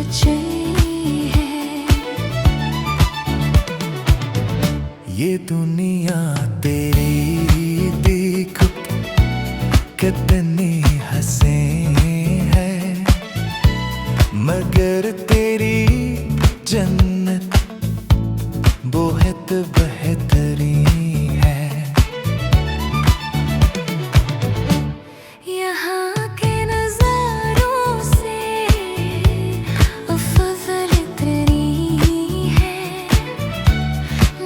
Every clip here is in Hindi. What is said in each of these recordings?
खुशी है। ये दुनिया तेरी देख कितनी हंसे है, मगर तेरी जन्नत बहुत बेहतरीन है। यहाँ के नज़ारों से अफज़ल इतनी है,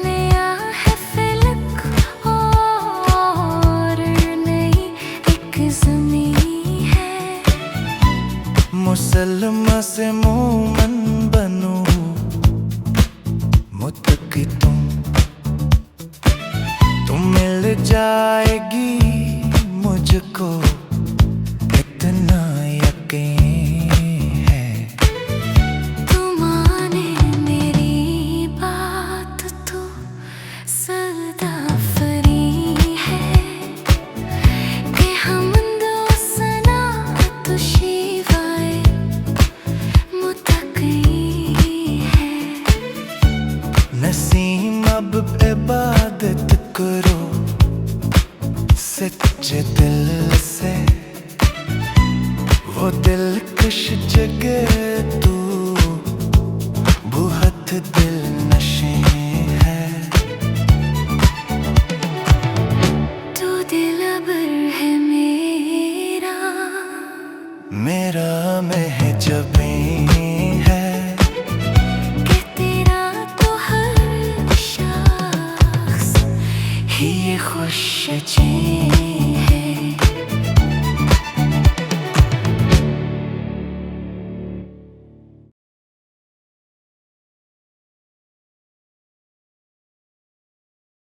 नया है फलक और नई एक ज़मीं है। मुसलमान से मोमन बनूं, मुत्तकी तुम मिल जाएगी मुझको, इतना यकीन है। तू माने मेरी बात तो सदा फरी है, कि हम दो सना तो शिवाय मुतकी है। नसीम अब इबादत करो सच्चे दिल से, वो दिलकश जगह तू बहुत दिल नशे है। तू दिलबर है मेरा, मेरा महजबी है, कि तेरा तो हर शख्स ही खुश जी